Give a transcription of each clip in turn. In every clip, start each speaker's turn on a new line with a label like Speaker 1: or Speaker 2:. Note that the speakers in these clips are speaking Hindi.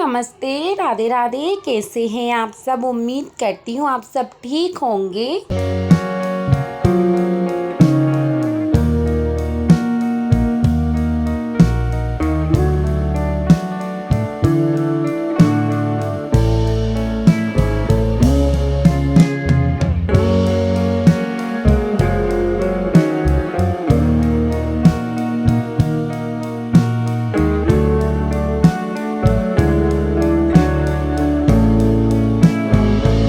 Speaker 1: नमस्ते, राधे राधे। कैसे हैं आप सब? उम्मीद करती हूँ आप सब ठीक होंगे।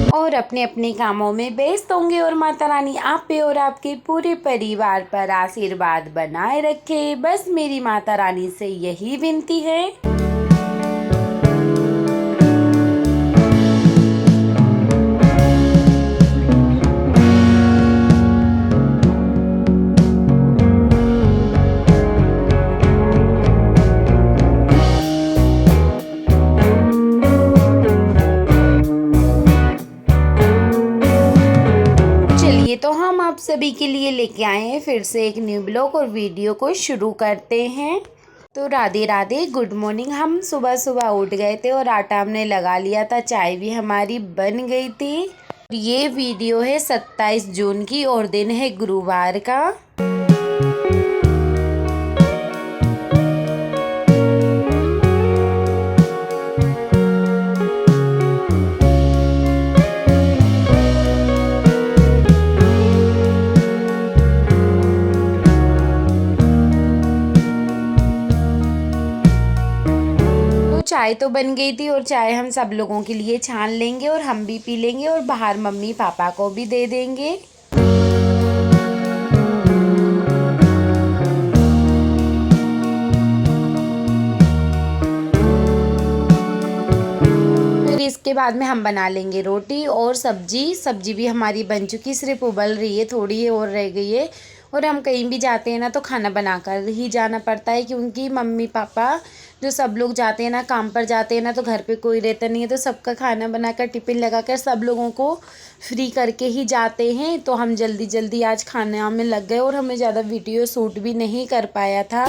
Speaker 1: और अपने अपने कामों में व्यस्त होंगे और माता रानी आप पे और आपके पूरे परिवार पर आशीर्वाद बनाए रखे। बस मेरी माता रानी से यही विनती है। चलिए तो हम आप सभी के लिए लेके आए हैं फिर से एक न्यू ब्लॉग और वीडियो को शुरू करते हैं। तो राधे राधे, गुड मॉर्निंग। हम सुबह सुबह उठ गए थे और आटा हमने लगा लिया था, चाय भी हमारी बन गई थी। ये वीडियो है 27 जून की और दिन है गुरुवार का। चाय तो बन गई थी और चाय हम सब लोगों के लिए छान लेंगे और हम भी पी लेंगे और बाहर मम्मी पापा को भी दे देंगे। फिर इसके बाद में हम बना लेंगे रोटी और सब्जी भी हमारी बन चुकी, सिर्फ उबल रही है, थोड़ी और रह गई है। और हम कहीं भी जाते हैं ना तो खाना बनाकर ही जाना पड़ता है, क्योंकि मम्मी पापा जो सब लोग जाते हैं ना, काम पर जाते हैं ना, तो घर पे कोई रहता नहीं है, तो सबका खाना बनाकर टिफ़िन लगाकर सब लोगों को फ्री करके ही जाते हैं। तो हम जल्दी जल्दी आज खाना में लग गए और हमें ज़्यादा वीडियो शूट भी नहीं कर पाया था।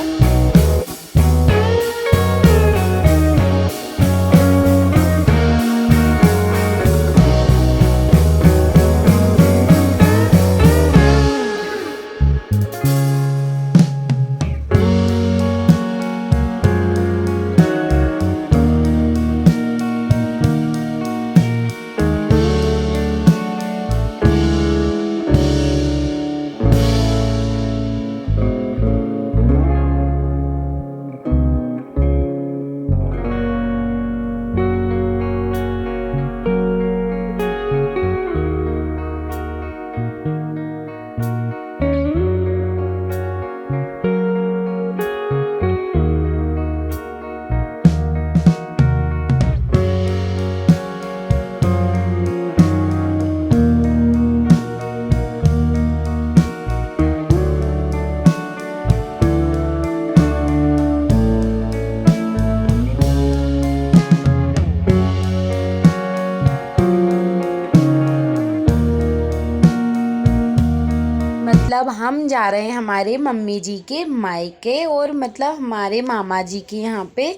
Speaker 1: मतलब हम जा रहे हैं हमारे मम्मी जी के मायके और मतलब हमारे मामा जी के यहाँ पे,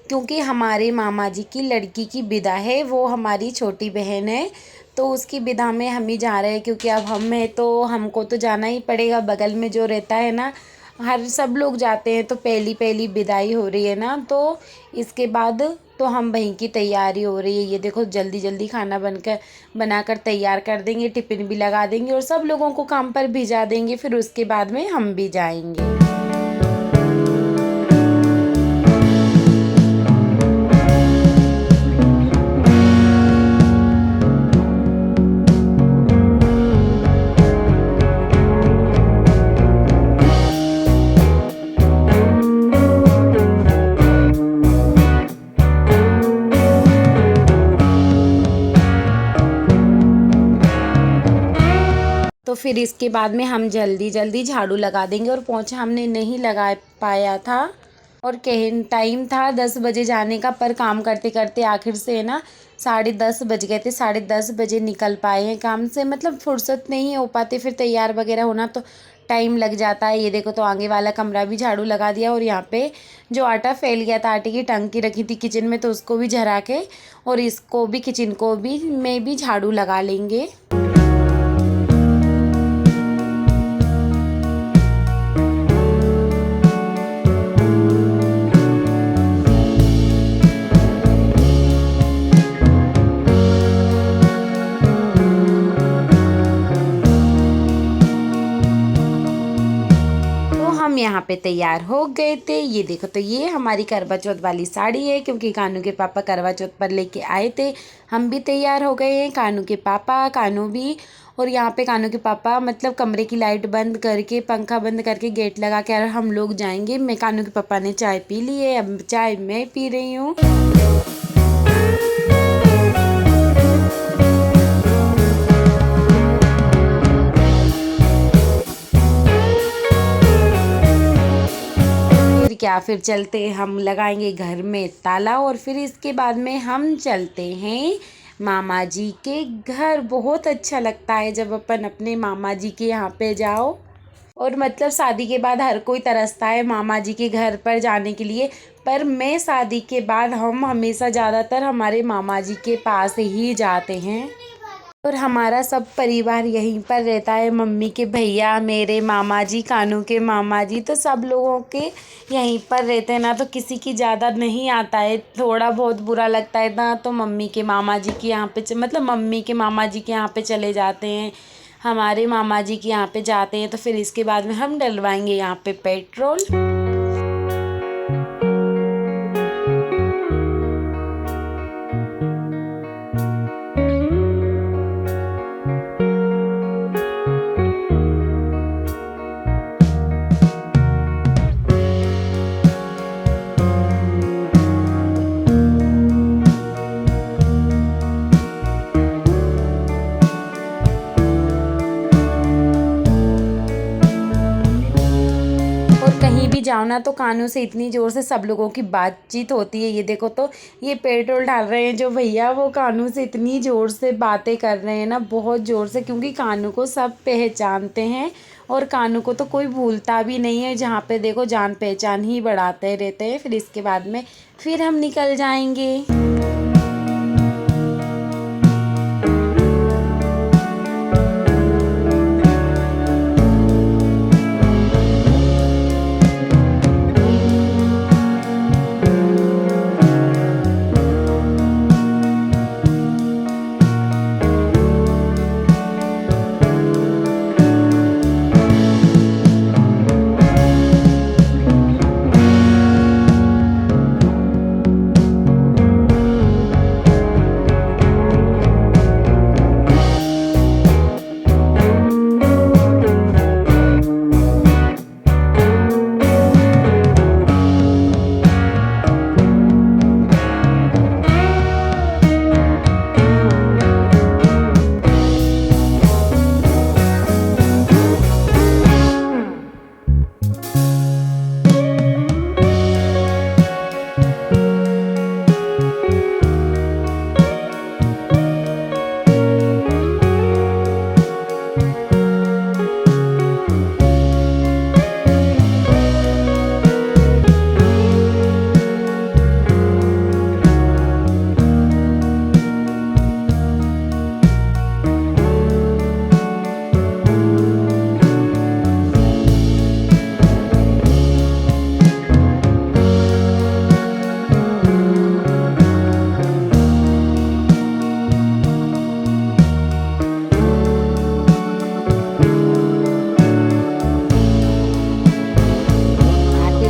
Speaker 1: क्योंकि हमारे मामा जी की लड़की की विदा है, वो हमारी छोटी बहन है, तो उसकी विदा में हम ही जा रहे हैं। क्योंकि अब हम हैं तो हमको तो जाना ही पड़ेगा, बगल में जो रहता है ना, हर सब लोग जाते हैं, तो पहली पहली विदाई हो रही है ना, तो इसके बाद तो हम वहीं की तैयारी हो रही है। ये देखो जल्दी जल्दी खाना बनाकर तैयार कर देंगे, टिफ़िन भी लगा देंगे और सब लोगों को काम पर भिजा देंगे, फिर उसके बाद में हम भी जाएंगे। तो फिर इसके बाद में हम जल्दी जल्दी झाड़ू लगा देंगे और पोंछा हमने नहीं लगा पाया था और कहीं टाइम था 10 बजे जाने का, पर काम करते करते आखिर से है ना 10:30 बज गए थे। 10:30 बजे निकल पाए हैं काम से, मतलब फुर्सत नहीं हो पाती, फिर तैयार वगैरह होना तो टाइम लग जाता है। ये देखो तो आगे वाला कमरा भी झाड़ू लगा दिया और यहाँ पे जो आटा फैल गया था, आटे की टंकी रखी थी किचन में, तो उसको भी झरा के और इसको भी किचन को भी में भी झाड़ू लगा लेंगे। हम यहाँ पे तैयार हो गए थे। ये देखो तो ये हमारी करवा चौथ वाली साड़ी है, क्योंकि कानू के पापा करवा चौथ पर लेके आए थे। हम भी तैयार हो गए हैं, कानू के पापा, कानू भी। और यहाँ पे कानू के पापा मतलब कमरे की लाइट बंद करके, पंखा बंद करके, गेट लगा के हम लोग जाएंगे। मैं कानू के पापा ने चाय पी ली है, अब चाय मैं पी रही हूँ। क्या फिर चलते हम लगाएंगे घर में ताला और फिर इसके बाद में हम चलते हैं मामा जी के घर। बहुत अच्छा लगता है जब अपन अपने मामा जी के यहाँ पे जाओ। और मतलब शादी के बाद हर कोई तरसता है मामा जी के घर पर जाने के लिए, पर मैं शादी के बाद हम हमेशा ज़्यादातर हमारे मामा जी के पास ही जाते हैं। और हमारा सब परिवार यहीं पर रहता है, मम्मी के भैया, मेरे मामा जी, कानू के मामा जी, तो सब लोगों के यहीं पर रहते हैं ना, तो किसी की ज़्यादा नहीं आता है। थोड़ा बहुत बुरा लगता है ना तो मम्मी के मामा जी के यहाँ पे मतलब मम्मी के मामा जी के यहाँ पे चले जाते हैं, हमारे मामा जी के यहाँ पे जाते हैं। तो फिर इसके बाद में हम डलवाएंगे यहाँ पे पेट्रोल। कहीं भी जाओ ना तो कानू से इतनी ज़ोर से सब लोगों की बातचीत होती है। ये देखो तो ये पेट्रोल डाल रहे हैं जो भैया, वो कानू से इतनी ज़ोर से बातें कर रहे हैं ना, बहुत ज़ोर से, क्योंकि कानू को सब पहचानते हैं और कानू को तो कोई भूलता भी नहीं है। जहाँ पे देखो जान पहचान ही बढ़ाते रहते हैं। फिर इसके बाद में फिर हम निकल जाएंगे।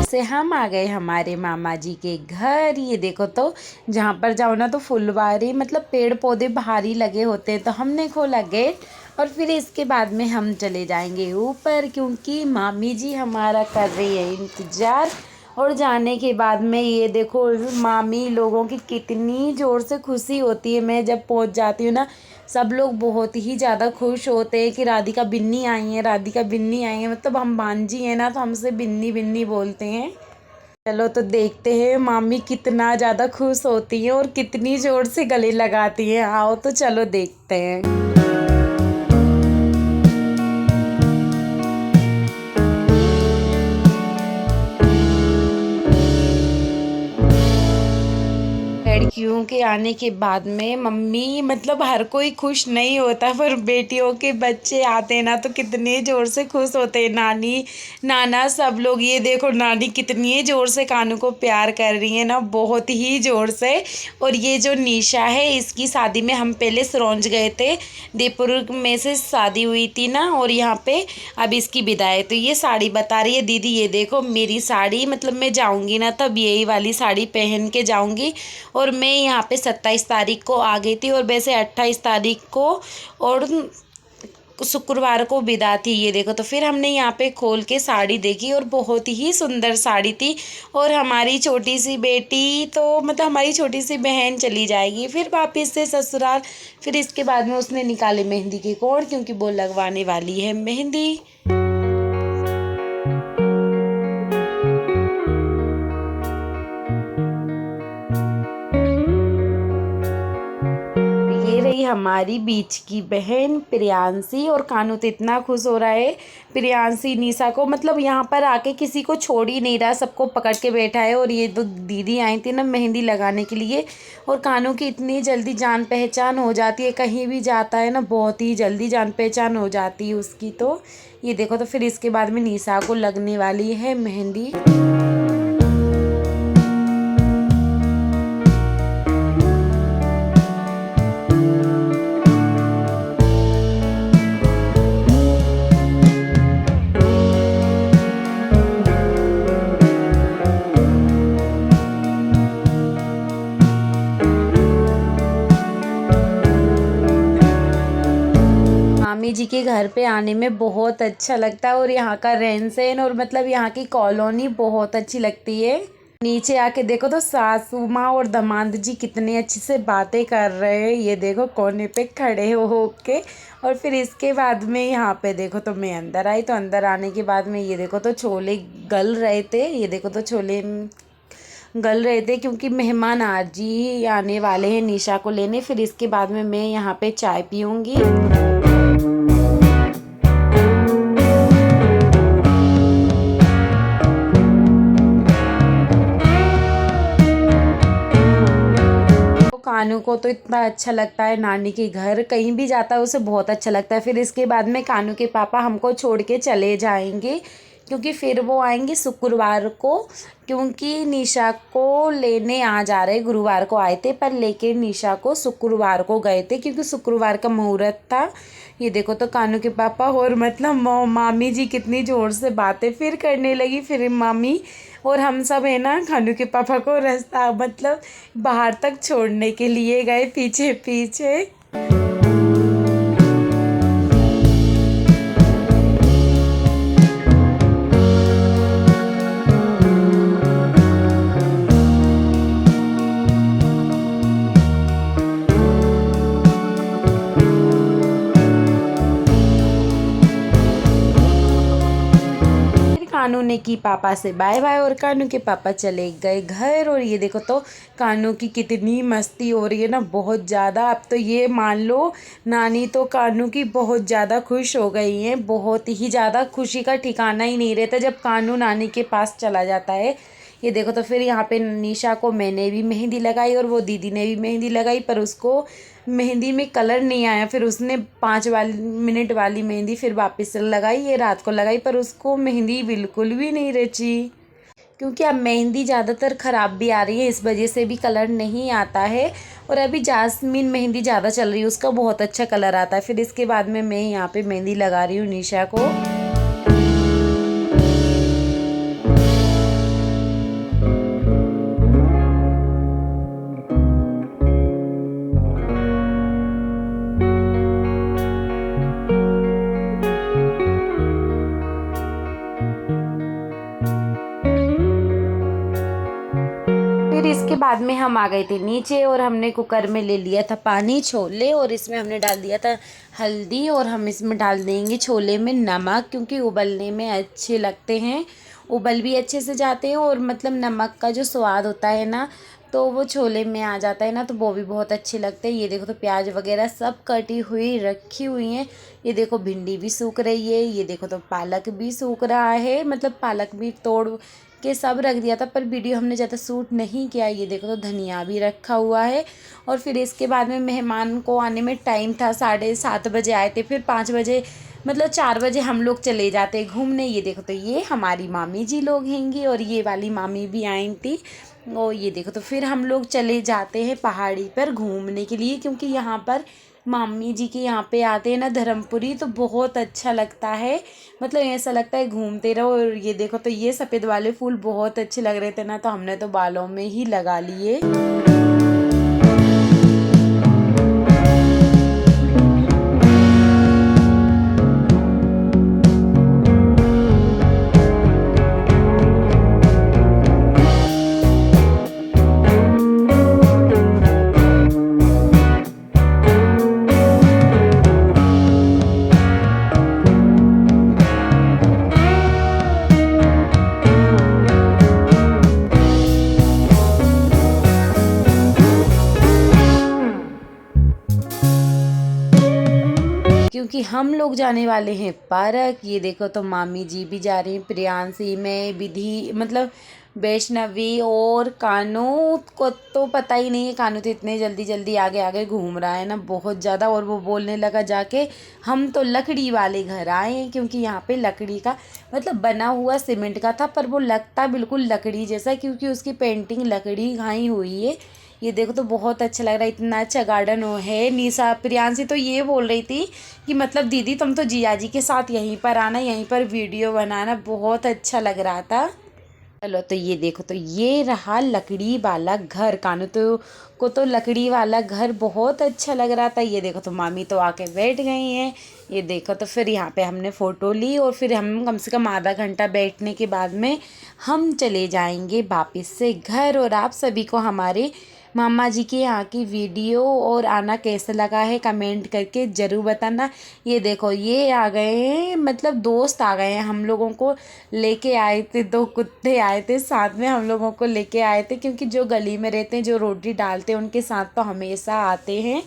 Speaker 1: से हम आ गए हमारे मामा जी के घर। ये देखो तो जहाँ पर जाओ ना तो फुलवारी मतलब पेड़ पौधे बाहर ही लगे होते हैं। तो हमने खोला गेट और फिर इसके बाद में हम चले जाएंगे ऊपर, क्योंकि मामी जी हमारा कर रही है इंतज़ार। और जाने के बाद में ये देखो मामी लोगों की कितनी ज़ोर से खुशी होती है। मैं जब पहुंच जाती हूँ ना, सब लोग बहुत ही ज़्यादा खुश होते हैं कि राधिका बिन्नी आई है, राधिका बिन्नी आई है। मतलब हम भांजी हैं ना, तो हमसे बिन्नी बिन्नी बोलते हैं। चलो तो देखते हैं मामी कितना ज़्यादा खुश होती हैं और कितनी ज़ोर से गले लगाती हैं। आओ तो चलो देखते हैं। बेटियों के आने के बाद में मम्मी मतलब हर कोई खुश नहीं होता, पर बेटियों के बच्चे आते ना तो कितने ज़ोर से खुश होते हैं। नानी नाना सब लोग, ये देखो नानी कितनी ज़ोर से कानू को प्यार कर रही है ना, बहुत ही ज़ोर से। और ये जो निशा है, इसकी शादी में हम पहले सिरौंज गए थे, देवपुर में से शादी हुई थी ना, और यहाँ पे अब इसकी विदाई। तो ये साड़ी बता रही है दीदी, ये देखो मेरी साड़ी, मतलब मैं जाऊँगी ना तब यही वाली साड़ी पहन के जाऊँगी। और मैं यहाँ पे 27 तारीख को आ गई थी, और वैसे 28 तारीख को और शुक्रवार को विदा थी। ये देखो, तो फिर हमने यहाँ पे खोल के साड़ी देखी और बहुत ही सुंदर साड़ी थी। और हमारी छोटी सी बेटी तो मतलब हमारी छोटी सी बहन चली जाएगी फिर वापस से ससुराल। फिर इसके बाद में उसने निकाले मेहंदी के कोण, क्योंकि वो लगवाने वाली है मेहंदी। ये रही हमारी बीच की बहन प्रियांशी, और कानू तो इतना खुश हो रहा है प्रियांशी निशा को, मतलब यहाँ पर आके किसी को छोड़ ही नहीं रहा, सबको पकड़ के बैठा है। और ये तो दीदी आई थी ना मेहंदी लगाने के लिए, और कानू की इतनी जल्दी जान पहचान हो जाती है, कहीं भी जाता है ना बहुत ही जल्दी जान पहचान हो जाती है उसकी। तो ये देखो, तो फिर इसके बाद में निशा को लगने वाली है मेहंदी। मामी जी के घर पे आने में बहुत अच्छा लगता है, और यहाँ का रहन सहन और मतलब यहाँ की कॉलोनी बहुत अच्छी लगती है। नीचे आके देखो तो सासू माँ और दामाद जी कितने अच्छे से बातें कर रहे हैं, ये देखो कोने पे खड़े हो के। और फिर इसके बाद में यहाँ पे देखो तो मैं अंदर आई, तो अंदर आने के बाद में ये देखो तो छोले गल रहे थे। ये देखो तो छोले गल रहे थे क्योंकि मेहमान आज जी आने वाले हैं निशा को लेने। फिर इसके बाद में मैं यहाँ पे चाय पीऊँगी। कानू को तो इतना अच्छा लगता है नानी के घर, कहीं भी जाता है उसे बहुत अच्छा लगता है। फिर इसके बाद में कानू के पापा हमको छोड़ के चले जाएंगे, क्योंकि फिर वो आएंगे शुक्रवार को, क्योंकि निशा को लेने आ जा रहे। गुरुवार को आए थे पर लेके निशा को शुक्रवार को गए थे, क्योंकि शुक्रवार का मुहूर्त था। ये देखो तो कानू के पापा और मतलब मामी जी कितनी ज़ोर से बातें फिर करने लगी। फिर मामी और हम सब है ना कानू के पापा को रास्ता मतलब बाहर तक छोड़ने के लिए गए पीछे पीछे। कानू ने की पापा से बाय बाय, और कानू के पापा चले गए घर। और ये देखो तो कानू की कितनी मस्ती हो रही है ना, बहुत ज़्यादा। अब तो ये मान लो नानी तो कानू की बहुत ज़्यादा खुश हो गई हैं, बहुत ही ज़्यादा। खुशी का ठिकाना ही नहीं रहता जब कानू नानी के पास चला जाता है। ये देखो तो फिर यहाँ पे निशा को मैंने भी मेहंदी लगाई और वो दीदी ने भी मेहंदी लगाई, पर उसको मेहंदी में कलर नहीं आया। फिर उसने 5 मिनट वाली मेहंदी फिर वापस से लगाई, ये रात को लगाई, पर उसको मेहंदी बिल्कुल भी नहीं रची, क्योंकि अब मेहंदी ज़्यादातर ख़राब भी आ रही है, इस वजह से भी कलर नहीं आता है। और अभी जास्मीन मेहंदी ज़्यादा चल रही है, उसका बहुत अच्छा कलर आता है। फिर इसके बाद में मैं यहाँ पे मेहंदी लगा रही हूँ निशा को। फिर इसके बाद में हम आ गए थे नीचे, और हमने कुकर में ले लिया था पानी, छोले, और इसमें हमने डाल दिया था हल्दी, और हम इसमें डाल देंगे छोले में नमक, क्योंकि उबलने में अच्छे लगते हैं, उबल भी अच्छे से जाते हैं। और मतलब नमक का जो स्वाद होता है ना, तो वो छोले में आ जाता है ना, तो वो भी बहुत अच्छे लगते हैं। ये देखो तो प्याज वगैरह सब कटी हुई रखी हुई हैं। ये देखो भिंडी भी सूख रही है, ये देखो तो पालक भी सूख रहा है, मतलब पालक भी तोड़ के सब रख दिया था, पर वीडियो हमने ज़्यादा शूट नहीं किया। ये देखो तो धनिया भी रखा हुआ है। और फिर इसके बाद में मेहमान को आने में टाइम था, 7:30 बजे आए थे, फिर 5 बजे मतलब 4 बजे हम लोग चले जाते घूमने। ये देखो तो ये हमारी मामी जी लोग हैंगी और ये वाली मामी भी आई थी। और ये देखो तो फिर हम लोग चले जाते हैं पहाड़ी पर घूमने के लिए, क्योंकि यहाँ पर मामी जी के यहाँ पे आते हैं ना धर्मपुरी, तो बहुत अच्छा लगता है। मतलब ऐसा लगता है घूमते रहो। और ये देखो तो ये सफ़ेद वाले फूल बहुत अच्छे लग रहे थे ना, तो हमने तो बालों में ही लगा लिए। क्योंकि हम लोग जाने वाले हैं पार्क। ये देखो तो मामी जी भी जा रही हैं, प्रियांशी, मैं, विधि, मतलब वैष्णवी और कानू को तो पता ही नहीं है। कानू तो इतने जल्दी जल्दी आगे आगे घूम रहा है ना बहुत ज़्यादा। और वो बोलने लगा जाके हम तो लकड़ी वाले घर आए हैं, क्योंकि यहाँ पे लकड़ी का मतलब बना हुआ सीमेंट का था, पर वो लगता बिल्कुल लकड़ी जैसा, क्योंकि उसकी पेंटिंग लकड़ी घाई हुई है। ये देखो तो बहुत अच्छा लग रहा है, इतना अच्छा गार्डन हो है। निशा, प्रियांशी तो ये बोल रही थी कि मतलब दीदी तुम तो जिया जी के साथ यहीं पर आना, यहीं पर वीडियो बनाना, बहुत अच्छा लग रहा था। चलो तो ये देखो तो ये रहा लकड़ी वाला घर। कानू तो लकड़ी वाला घर बहुत अच्छा लग रहा था। ये देखो तो मामी तो आके बैठ गई हैं। ये देखो तो फिर यहाँ पे हमने फ़ोटो ली और फिर हम कम से कम आधा घंटा बैठने के बाद में हम चले जाएंगे वापस से घर। और आप सभी को हमारे मामा जी के यहाँ की वीडियो और आना कैसा लगा है कमेंट करके ज़रूर बताना। ये देखो ये आ गए हैं, मतलब दोस्त आ गए हैं, हम लोगों को लेके आए थे। 2 कुत्ते आए थे साथ में, हम लोगों को लेके आए थे, क्योंकि जो गली में रहते हैं, जो रोटी डालते हैं, उनके साथ तो हमेशा आते हैं।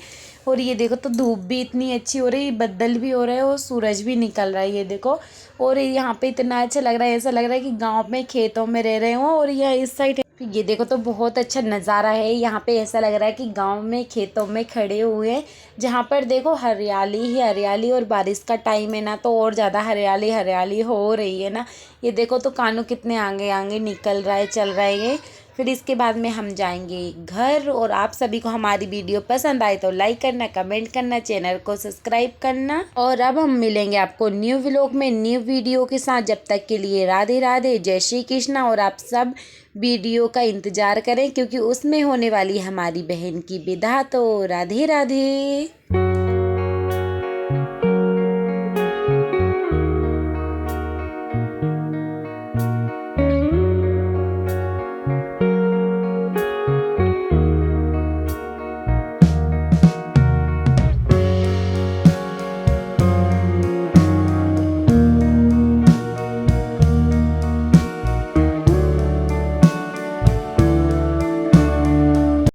Speaker 1: और ये देखो तो धूप भी इतनी अच्छी हो रही है, बदल भी हो रहा है और सूरज भी निकल रहा है। ये देखो और यहाँ पे इतना अच्छा लग रहा है, ऐसा लग रहा है कि गांव में खेतों में रह रहे हो। और यह इस साइड ये देखो तो बहुत अच्छा नज़ारा है यहाँ पे, ऐसा लग रहा है कि गांव में खेतों में खड़े हुए हैं, जहाँ पर देखो हरियाली ही हरियाली। और बारिश का टाइम है ना, तो और ज़्यादा हरियाली हरियाली हो रही है ना। ये देखो तो कानू कितने आगे आगे निकल रहा है, चल रहा है ये। फिर इसके बाद में हम जाएंगे घर। और आप सभी को हमारी वीडियो पसंद आए तो लाइक करना, कमेंट करना, चैनल को सब्सक्राइब करना। और अब हम मिलेंगे आपको न्यू व्लॉग में न्यू वीडियो के साथ। जब तक के लिए राधे राधे, जय श्री कृष्णा। और आप सब वीडियो का इंतज़ार करें, क्योंकि उसमें होने वाली हमारी बहन की विदा। तो राधे राधे।